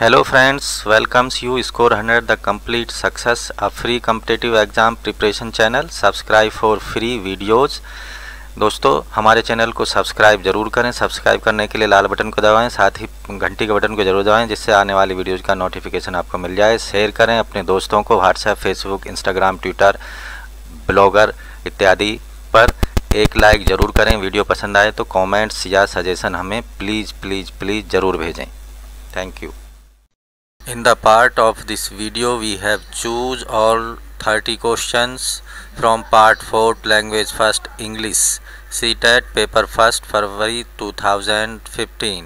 Hello friends, welcomes you Score 100 the complete success, a free competitive exam preparation channel. Subscribe for free videos. दोस्तों हमारे channel को subscribe जरूर करें। Subscribe करने के लिए लाल बटन को दबाएं, साथ ही घंटी के बटन को जरूर दबाएं जिससे आने वाली वीडियोज़ का नोटिफिकेशन आपको मिल जाए। शेयर करें अपने दोस्तों को WhatsApp, Facebook, Instagram, Twitter, blogger इत्यादि पर। एक लाइक ज़रूर करें। वीडियो पसंद आए तो कमेंट्स या सजेशन हमें प्लीज़ ज़रूर भेजें। Thank you. In the part of this video we have choose all 30 questions from part 4 language first English CTET paper 1st February 2015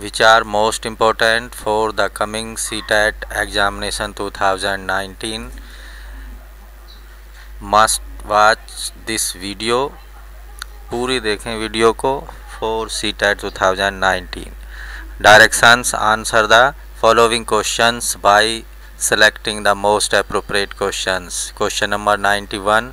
which are most important for the coming CTET examination 2019. Must watch this video. पूरी देखें video को for CTET 2019. Directions: answer the following questions by selecting the most appropriate questions. Question number 91.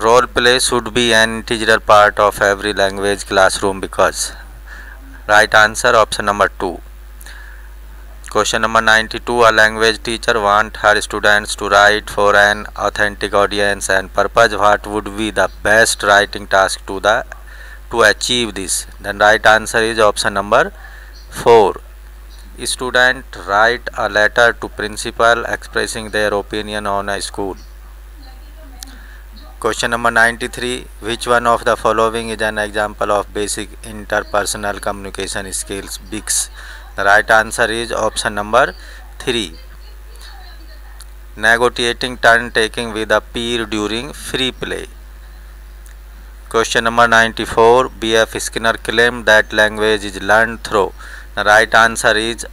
Role play should be an integral part of every language classroom because. Right answer option number 2. Question number 92. A language teacher wants her students to write for an authentic audience and purpose. What would be the best writing task to achieve this? Then right answer is option number 4. Student write a letter to principal expressing their opinion on a school. Question number 93. Which one of the following is an example of basic interpersonal communication skills? BICS. The right answer is option number 3. Negotiating turn taking with a peer during free play. Question number 94. B.F. Skinner claimed that language is learned through. The right answer is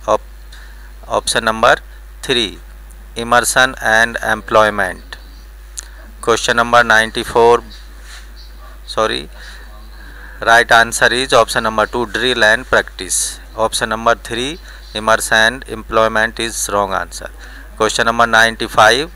option number 3. Immersion and employment. Question number 94. Right answer is option number 2. Drill and practice. Option number 3. Immersion and employment is wrong answer. Question number 95.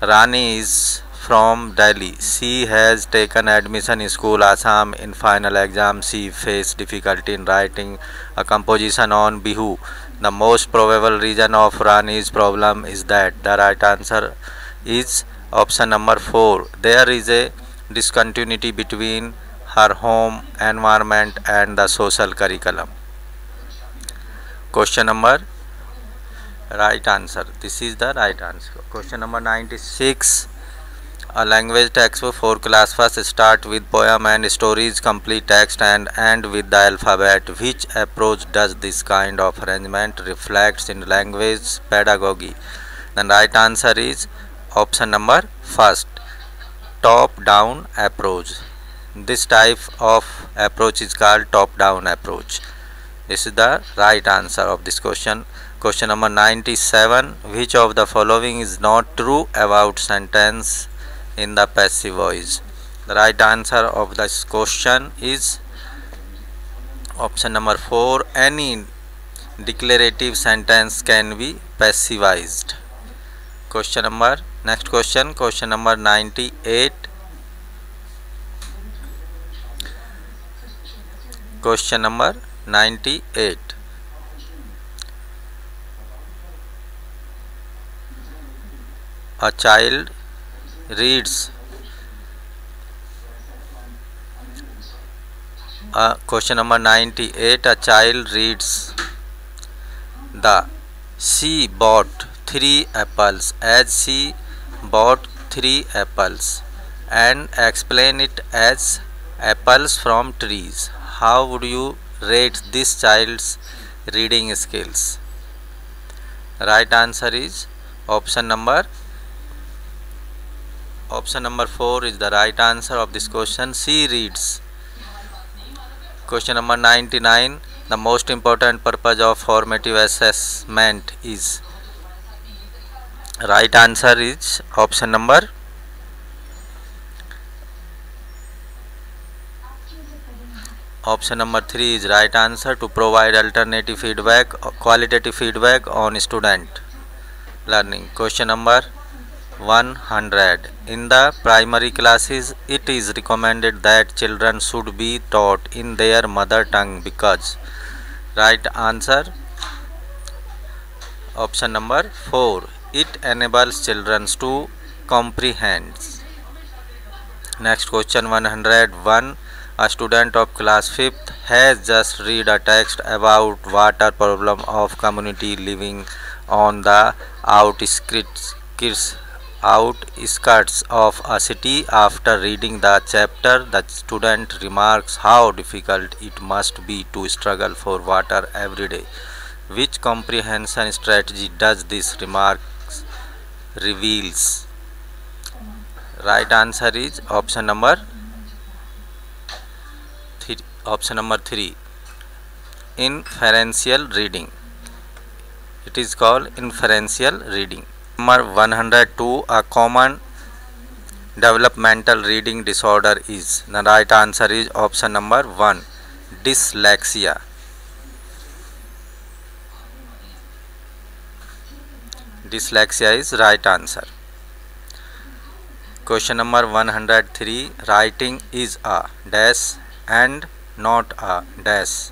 Rani is from Delhi. She has taken admission in school Assam. In final exam she faced difficulty in writing a composition on Bihu. The most probable reason of Rani's problem is that. The right answer is option number 4. There is a discontinuity between her home environment and the social curriculum. Question number right answer. This is the right answer. Question number 96. A language textbook for class first start with poem and stories, complete text and end with the alphabet. Which approach does this kind of arrangement reflects in language pedagogy? The right answer is option number 1st. Top down approach. This type of approach is called top down approach. This is the right answer of this question. Question number 97. Which of the following is not true about sentence in the passive voice? The right answer of this question is option number 4. Any declarative sentence can be passivized. Next question. Question number 98. Question number 98. A child reads. Question number 98. A child reads. She bought 3 apples as she bought 3 apples and explain it as apples from trees. How would you rate this child's reading skills? Right answer is option number 4 is the right answer of this question. She reads. Question number 99. The most important purpose of formative assessment is. Right answer is option number 3 is right answer, to provide alternative feedback, qualitative feedback on student learning. Question number 100. In the primary classes, it is recommended that children should be taught in their mother tongue because. Right answer option number 4. It enables children to comprehend. Next question 101. A student of class 5th has just read a text about water problem of community living on the outskirts of a city. After reading the chapter, the student remarks how difficult it must be to struggle for water every day. Which comprehension strategy does this remark reveals? Right answer is option number 3. Inferential reading. It is called inferential reading. Number 102. A common developmental reading disorder is. The right answer is option number 1. Dyslexia. Dyslexia is right answer. Question number 103. Writing is a dash and not a dash.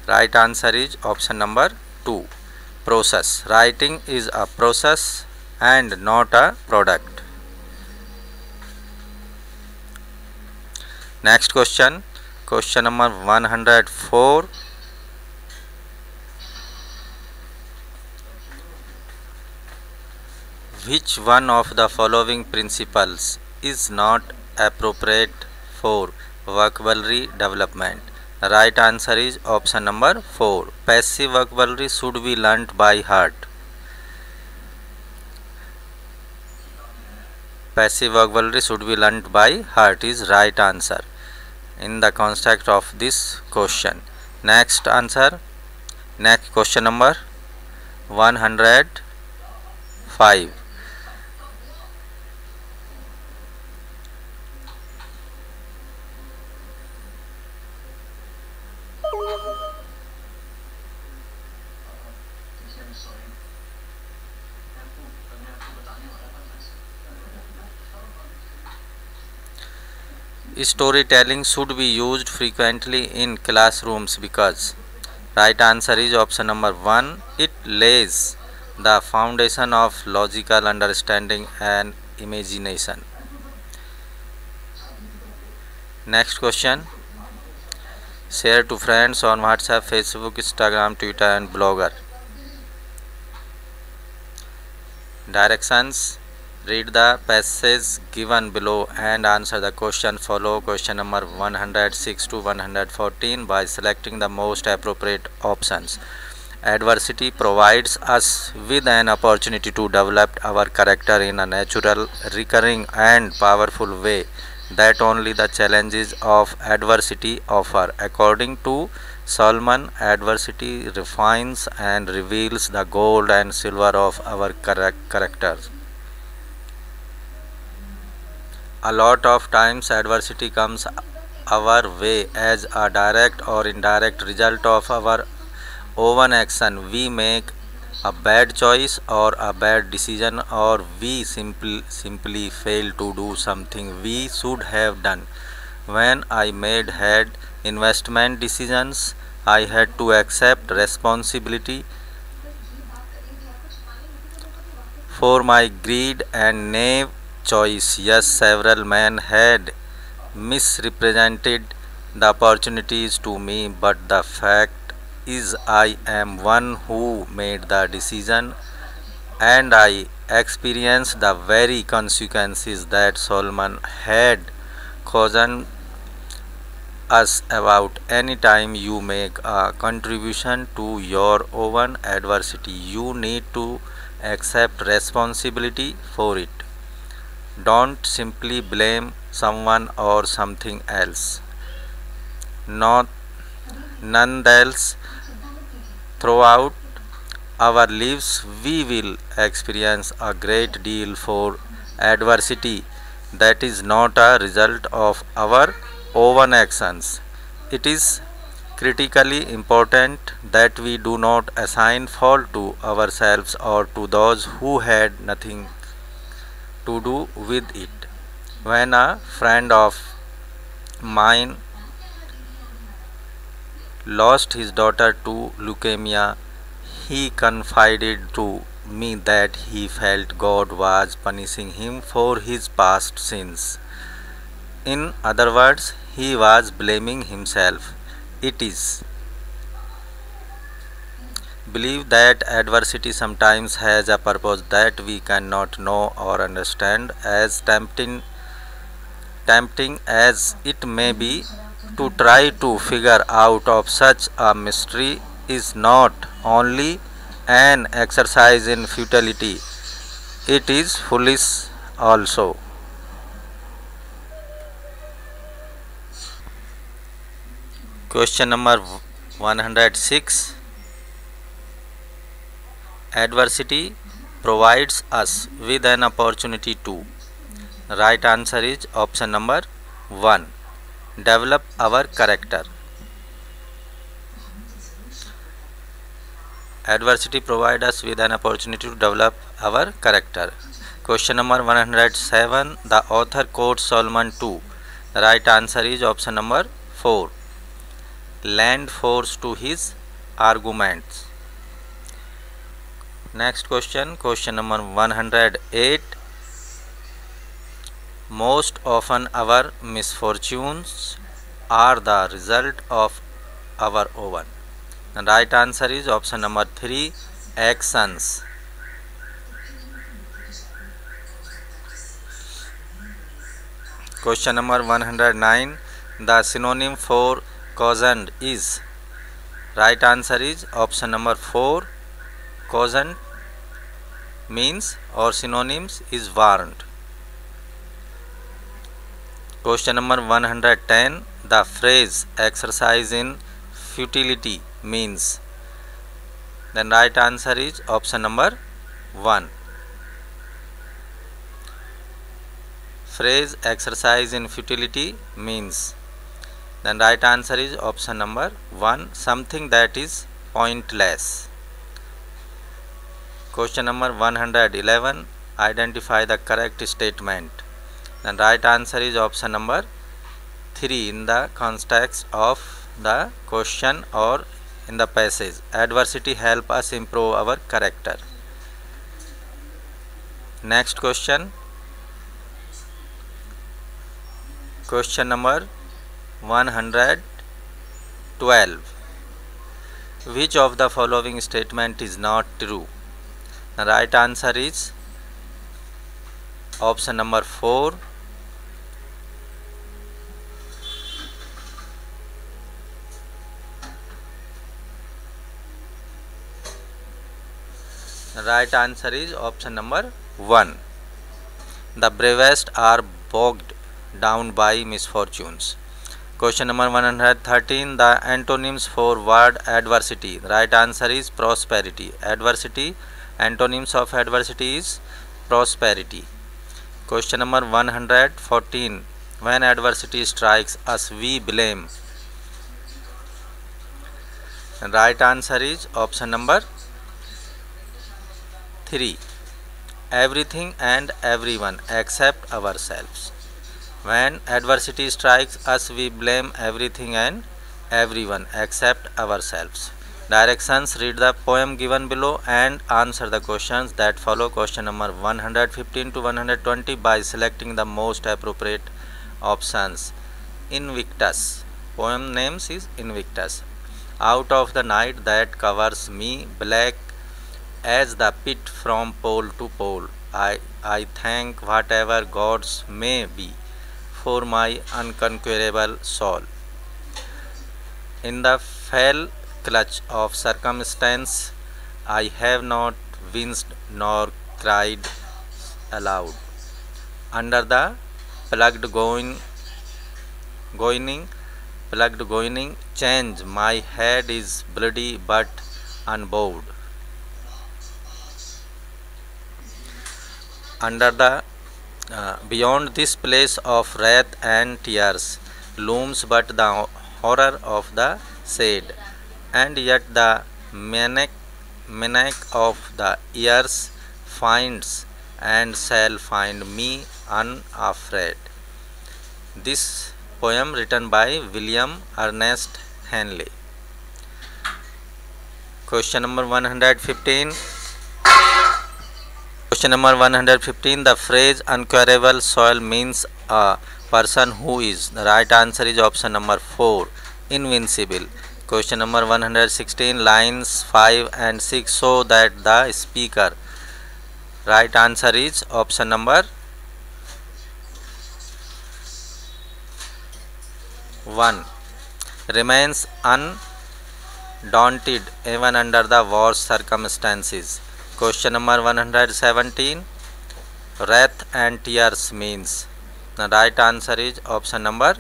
Right answer is option number 2. Process. Writing is a process and not a product. Next question. Question number 104. Which one of the following principles is not appropriate for vocabulary development? The right answer is option number 4. Passive vocabulary should be learnt by heart. Passive vocabulary should be learnt by heart is right answer in the construct of this question. Next question number 105. Storytelling should be used frequently in classrooms because. Right answer is option number 1. It lays the foundation of logical understanding and imagination. Next question. Share to friends on WhatsApp, Facebook, Instagram, Twitter and Blogger. Directions. Read the passage given below and answer the question. Follow question number 106 to 114 by selecting the most appropriate options. Adversity provides us with an opportunity to develop our character in a natural, recurring and powerful way that only the challenges of adversity offer. According to Solomon, adversity refines and reveals the gold and silver of our characters. A lot of times adversity comes our way as a direct or indirect result of our own action. We make a bad choice or a bad decision, or we simply fail to do something we should have done. When I made bad investment decisions, I had to accept responsibility for my greed and naive choice. Yes, several men had misrepresented the opportunities to me, but the fact is I am one who made the decision and I experienced the very consequences that Solomon had cautioned us about. Any time you make a contribution to your own adversity, you need to accept responsibility for it. Don't simply blame someone or something else. Nonetheless, throughout our lives, we will experience a great deal for adversity that is not a result of our own actions. It is critically important that we do not assign fault to ourselves or to those who had nothing to do with it. When a friend of mine lost his daughter to leukemia, he confided to me that he felt God was punishing him for his past sins. In other words, he was blaming himself. It is believed that adversity sometimes has a purpose that we cannot know or understand. As tempting as it may be, to try to figure out of such a mystery is not only an exercise in futility, it is foolish also. Question number 106. Adversity provides us with an opportunity to. Right answer is option number 1. Develop our character. Adversity provides us with an opportunity to develop our character. Question number 107. The author quotes Solomon 2. The right answer is option number 4. Lend force to his arguments. Next question, question number 108. Most often our misfortunes are the result of our own. The right answer is option number 3, actions. Question number 109. The synonym for cozened is. Right answer is option number 4. Cozened means or synonyms is warned. Question number 110. The phrase exercise in futility means. Then right answer is option number 1. Phrase exercise in futility means. Then right answer is option number 1. Something that is pointless. Question number 111. Identify the correct statement. Then right answer is option number 3 in the context of the question or in the passage. Adversity help us improve our character. Next question. Question number 112. Which of the following statement is not true? The right answer is option number 4. The right answer is option number 1. The bravest are bogged down by misfortunes. Question number 113. The antonyms for word adversity. The right answer is prosperity. Adversity, antonyms of adversity is prosperity. Question number 114. When adversity strikes us, we blame. The right answer is option number 3. Everything and everyone except ourselves. When adversity strikes us, we blame everything and everyone except ourselves. Directions: read the poem given below and answer the questions that follow. Question number 115 to 120 by selecting the most appropriate options. Invictus. Poem names is Invictus. Out of the night that covers me, black as the pit from pole to pole, I thank whatever gods may be for my unconquerable soul. In the fell clutch of circumstance, I have not winced nor cried aloud. Under the plugged going change, my head is bloody but unbowed. Under the beyond this place of wrath and tears looms but the horror of the shade, and yet the maniac of the years finds and shall find me unafraid. This poem written by William Ernest Henley. Question number 115. Question number 115. The phrase unquarable soil means a person who is. The right answer is option number 4. Invincible. Question number 116. Lines 5 and 6 show that the speaker. Right answer is option number 1. Remains undaunted even under the worst circumstances. Question number 117. Wrath and tears means. The right answer is option number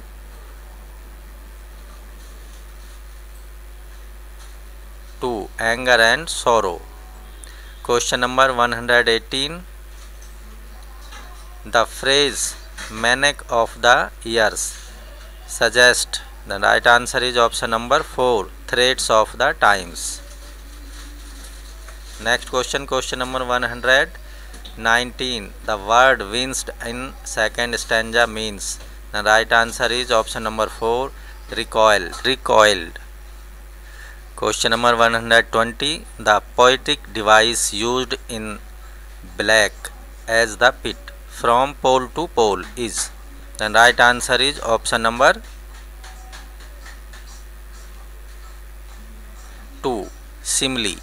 2. Anger and sorrow. Question number 118. The phrase maniac of the years suggest. The right answer is option number 4. Threats of the times. Next question, question number 119. The word winced in second stanza means. The right answer is option number 4. Recoiled. Question number 120. The poetic device used in black as the pit from pole to pole is. The right answer is option number 2. Simile.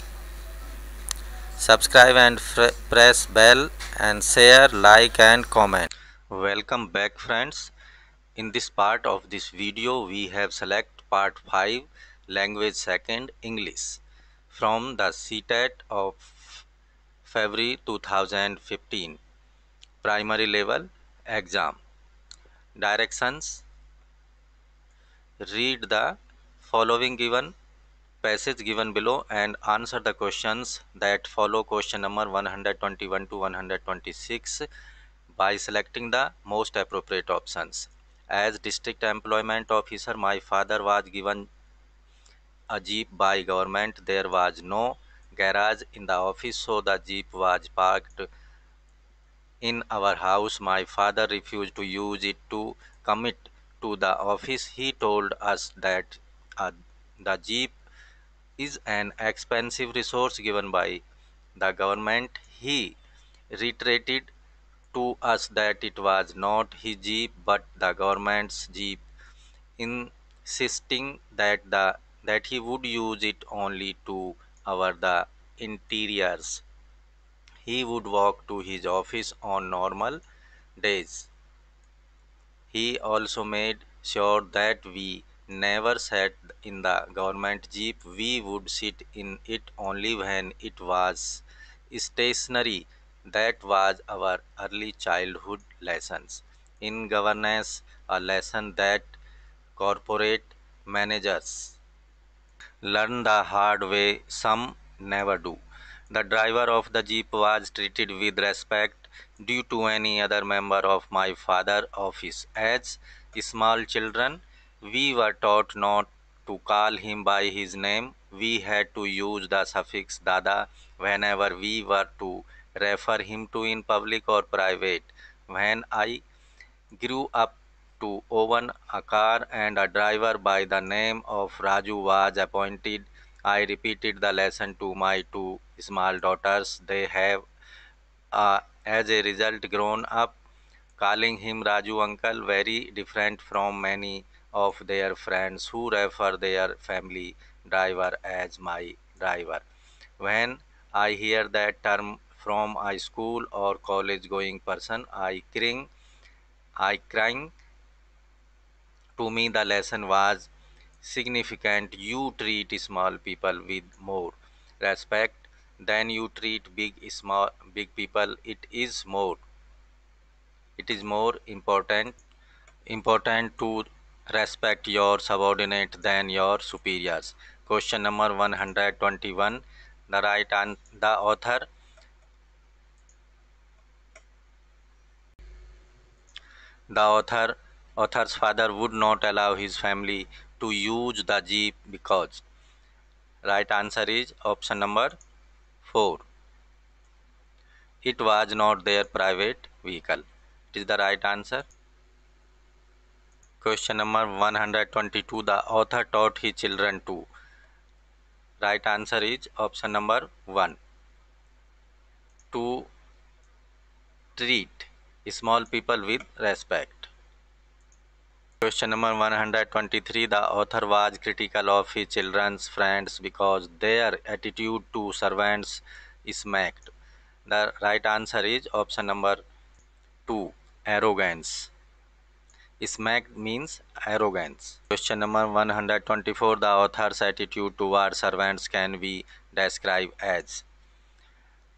Subscribe and press bell and share, like and comment. Welcome back friends. In this part of this video we have select part 5 language second English from the CTET of February 2015 primary level exam. Directions: read the following given passage given below and answer the questions that follow question number 121 to 126 by selecting the most appropriate options. As district employment officer, my father was given a jeep by government. There was no garage in the office, so the jeep was parked in our house. My father refused to use it to commit to the office. He told us that the jeep is an expensive resource given by the government. He reiterated to us that it was not his jeep but the government's jeep, insisting that he would use it only to our the interiors. He would walk to his office on normal days. He also made sure that we never sat in the government jeep. We would sit in it only when it was stationary. That was our early childhood lessons in governance, a lesson that corporate managers learn the hard way, some never do. The driver of the jeep was treated with respect due to any other member of my father's office. As small children, we were taught not to call him by his name. We had to use the suffix dada whenever we were to refer him to in public or private. When I grew up to own a car and a driver by the name of Raju was appointed, I repeated the lesson to my two small daughters. They have, as a result, grown up calling him Raju uncle, very different from many of their friends who refer their family driver as my driver. When I hear that term from a school or college going person, I cring. To me, the lesson was significant. You treat small people with more respect than you treat big people. It is more important to respect your subordinate than your superiors. Question number 121. The author's father would not allow his family to use the jeep because. Right answer is option number 4. It was not their private vehicle. It is the right answer. Question number 122. The author taught his children to. Right answer is option number 1. To treat small people with respect. Question number 123. The author was critical of his children's friends because their attitude to servants smacked. The right answer is option number 2. Arrogance. Smacked means arrogance. Question number 124. The author's attitude toward servants can be described as.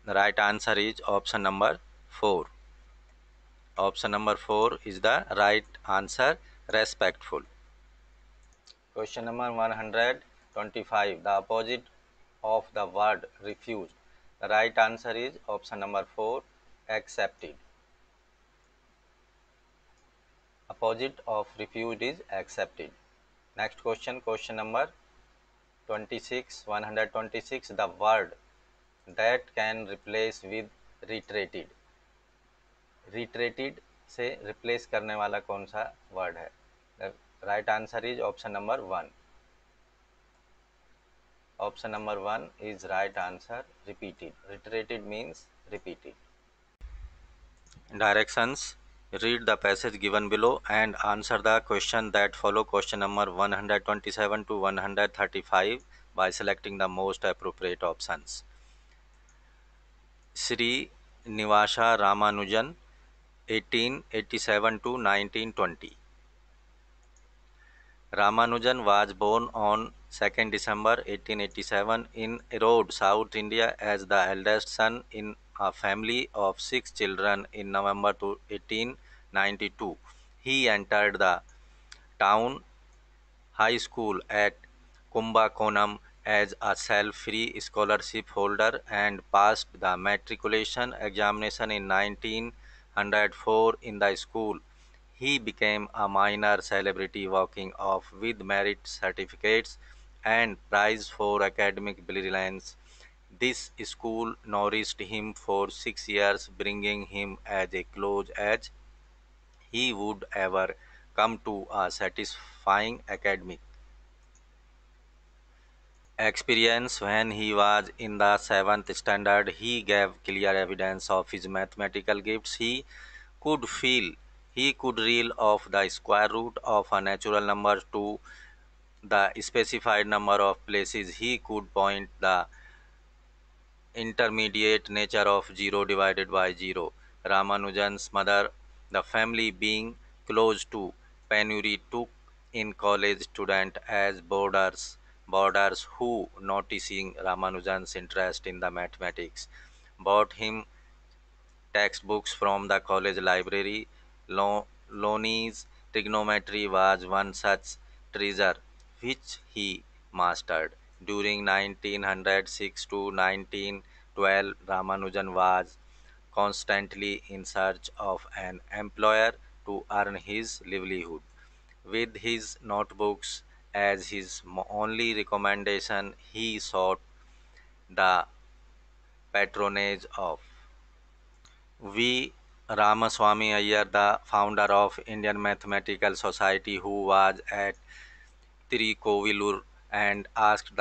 The right answer is option number 4. Option number 4 is the right answer, respectful. Question number 125. The opposite of the word refused. The right answer is option number 4, accepted. Opposite of refused is accepted. Next question, question number 26, 126. The word that can replace with retreated. Retreated से replace करने वाला कौन सा word है? The right answer is option number 1. Option number 1 is right answer, repeated. Reiterated means repeated. Directions. Read the passage given below and answer the question that follow. Question number 127 to 135 by selecting the most appropriate options. Sri Nivasa Ramanujan, 1887 to 1920. Ramanujan was born on 2nd December 1887 in Erode, South India as the eldest son in a family of 6 children. In November 1892, he entered the town high school at Kumbakonam as a self-free scholarship holder and passed the matriculation examination in 1904 in the school. He became a minor celebrity, walking off with merit certificates and prize for academic brilliance. This school nourished him for 6 years, bringing him as close as he would ever come to a satisfying academic experience. When he was in the 7th standard, he gave clear evidence of his mathematical gifts. He could reel off the square root of a natural number to the specified number of places. He could point the intermediate nature of 0 divided by 0. Ramanujan's mother, the family being close to penury, took in college students as boarders who, noticing Ramanujan's interest in the mathematics, bought him textbooks from the college library. Loney's trigonometry was one such treasure which he mastered. During 1906 to 1912, Ramanujan was constantly in search of an employer to earn his livelihood. With his notebooks as his only recommendation, he sought the patronage of V. Ramaswamy Iyer, the founder of Indian Mathematical Society, who was at Tirukovilur and asked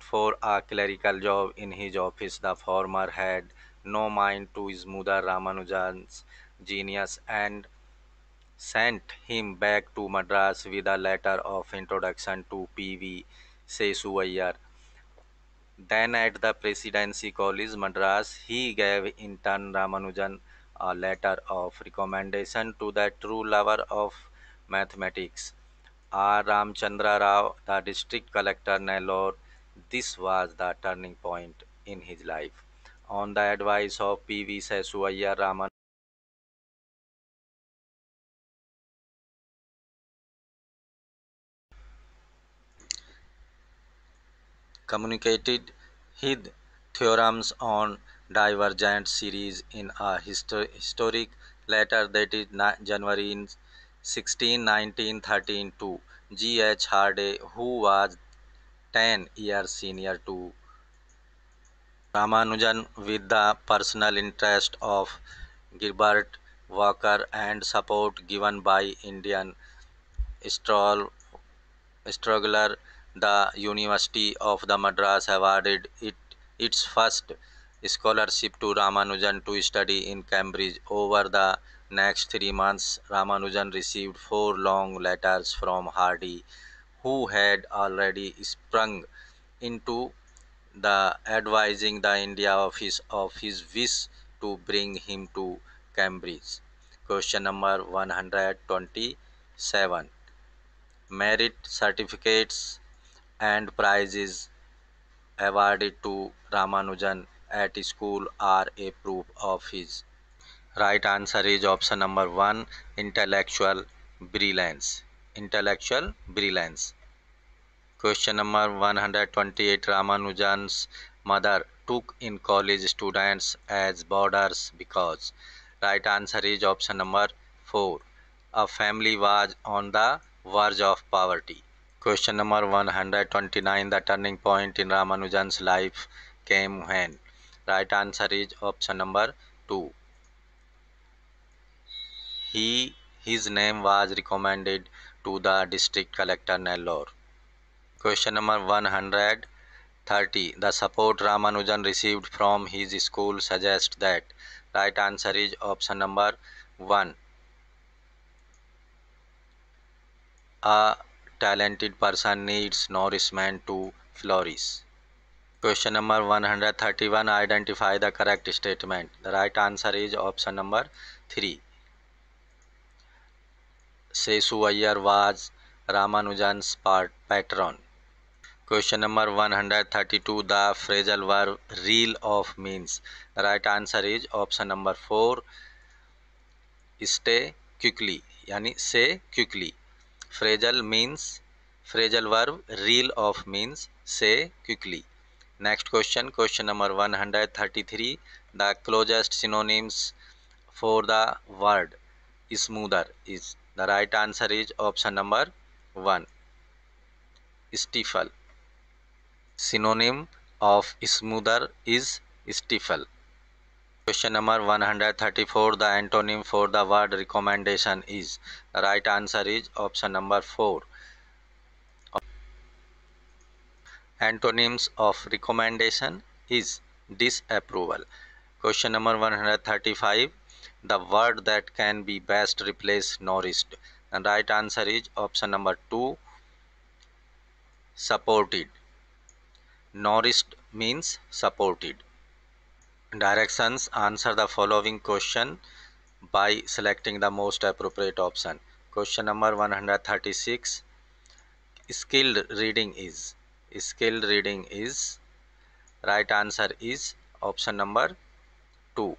for a clerical job in his office. The former had no mind to smother Ramanujan's genius and sent him back to Madras with a letter of introduction to P.V. Sesu Iyer. Then at the Presidency College, Madras, he gave intern Ramanujan a letter of recommendation to the true lover of mathematics, R. Ramchandra Rao, the district collector Nellore. This was the turning point in his life. On the advice of P.V. Sesu Iyer, Ramanujan communicated his theorems on divergent series in a historic letter dated January 16, 1913 to G. H. Hardy, who was 10 years senior to Ramanujan, with the personal interest of Gilbert Walker and support given by Indian astrol- struggler, the University of the Madras awarded its first scholarship to Ramanujan to study in Cambridge. Over the next 3 months, Ramanujan received 4 long letters from Hardy, who had already sprung into the advising the India of his wish to bring him to Cambridge. Question number 127. Merit certificates and prizes awarded to Ramanujan at school are a proof of his. Right answer is option number 1, intellectual brilliance. Intellectual brilliance. Question number 128. Ramanujan's mother took in college students as boarders because. Right answer is option number 4. A family was on the verge of poverty. Question number 129. The turning point in Ramanujan's life came when. Right answer is option number 2. His name was recommended to the district collector Nellore. Question number 130. The support Ramanujan received from his school suggests that. Right answer is option number 1. A talented person needs nourishment to flourish. Question number 131. Identify the correct statement. The right answer is option number 3. Sesu Iyer was Ramanujan's patron. Question number 132. The phrasal verb reel off means. The right answer is option number 4. Stay quickly. Yani say quickly. Phrasal verb reel off means say quickly. Next question. Question number 133. The closest synonyms for the word smoother is. The right answer is option number 1. Stifle. Synonym of smoother is stifle. Question number 134. The antonym for the word recommendation is. The right answer is option number 4. Antonyms of recommendation is disapproval. Question number 135. The word that can be best replaced nourished. The right answer is option number 2. Supported. Nourished means supported. Directions. Answer the following question by selecting the most appropriate option. Question number 136. Skilled reading is. Skilled reading is. Right answer is option number 2.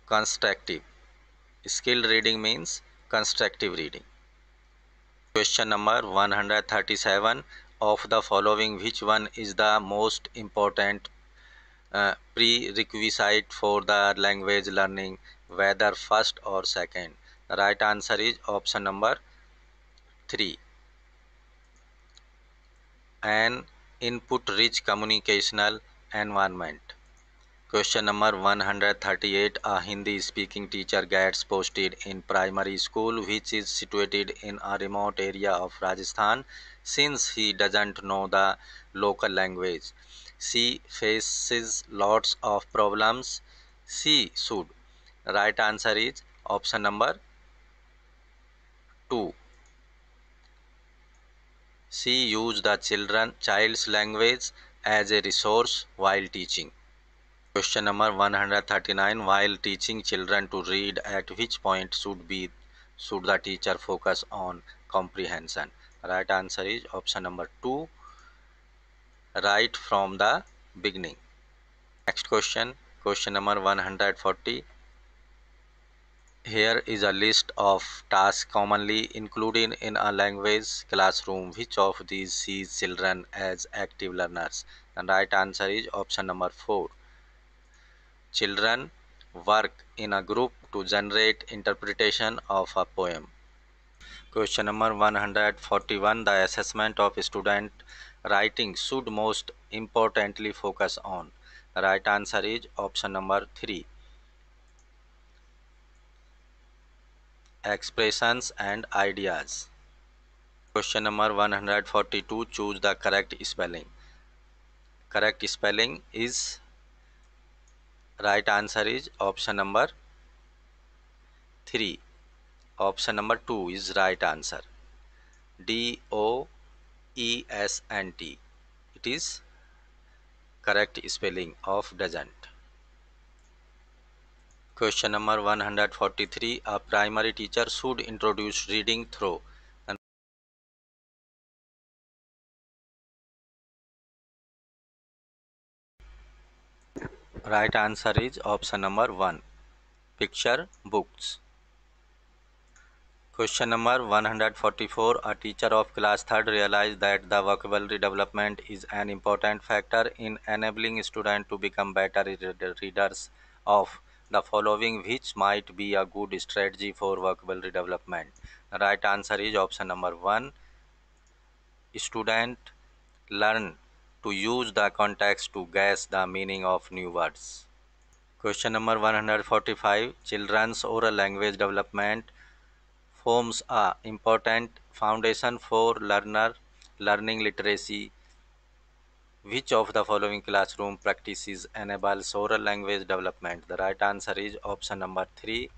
Constructive. Skilled reading means constructive reading. Question number 137. Of the following, which one is the most important prerequisite for the language learning, whether first or second? The right answer is option number 3. An input rich communicational environment. Question number 138. A Hindi speaking teacher gets posted in primary school which is situated in a remote area of Rajasthan. Since he doesn't know the local language, she faces lots of problems. She should. Right answer is option number 2. She used the child's language as a resource while teaching. Question number 139. While teaching children to read, at which point should the teacher focus on comprehension? Right answer is option number 2. Right from the beginning. Next question. Question number 140. Here is a list of tasks commonly included in a language classroom. Which of these sees children as active learners? And right answer is option number 4. Children work in a group to generate interpretation of a poem. Question number 141. The assessment of student writing should most importantly focus on. The right answer is option number 3. Expressions and ideas. Question number 142. Choose the correct spelling. Correct spelling is, right answer is option number 3. Option number 2 is right answer. DOESNT. It is correct spelling of doesn't. Question number 143. A primary teacher should introduce reading through. And right answer is option number 1. Picture books. Question number 144. A teacher of class 3rd realized that the vocabulary development is an important factor in enabling students to become better readers of the following, which might be a good strategy for vocabulary development. The right answer is option number 1. Student learn to use the context to guess the meaning of new words. Question number 145. Children's oral language development forms a important foundation for learning literacy. Which of the following classroom practices enables oral language development? The right answer is option number 3.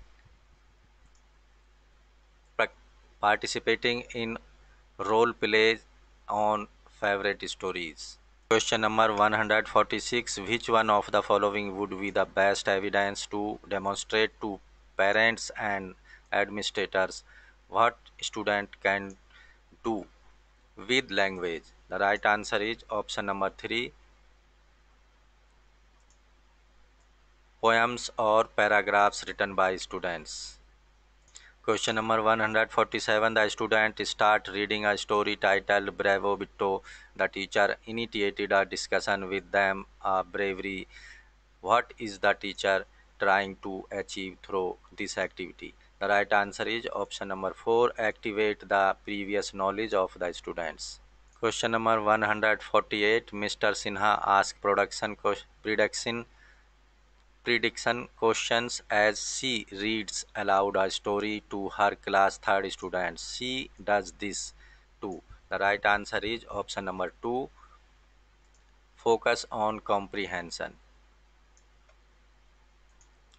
Participating in role plays on favorite stories. Question number 146. Which one of the following would be the best evidence to demonstrate to parents and administrators what student can do with language? The right answer is option number 3. Poems or paragraphs written by students. Question number 147. The student start reading a story titled Bravo Bitto. The teacher initiated a discussion with them of bravery. What is the teacher trying to achieve through this activity? The right answer is option number 4. Activate the previous knowledge of the students. Question number 148. Mr. Sinha asked prediction questions as she reads aloud a story to her class 3rd students. She does this too. The right answer is option number 2. Focus on comprehension.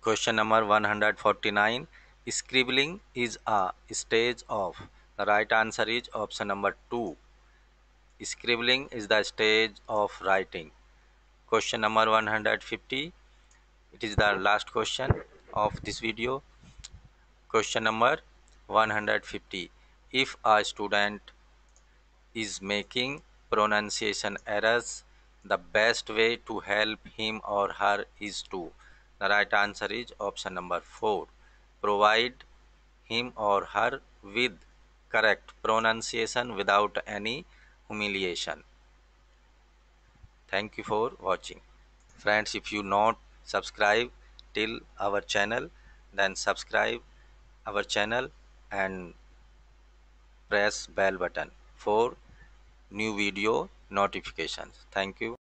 Question number 149. Scribbling is a stage of. The right answer is option number 2. Scribbling is the stage of writing. Question number 150. It is the last question of this video. Question number 150. If a student is making pronunciation errors, the best way to help him or her is to. The right answer is option number 4. Provide him or her with correct pronunciation without any humiliation. Thank you for watching. Friends, if you not subscribe till our channel, then subscribe our channel and press bell button for new video notifications. Thank you.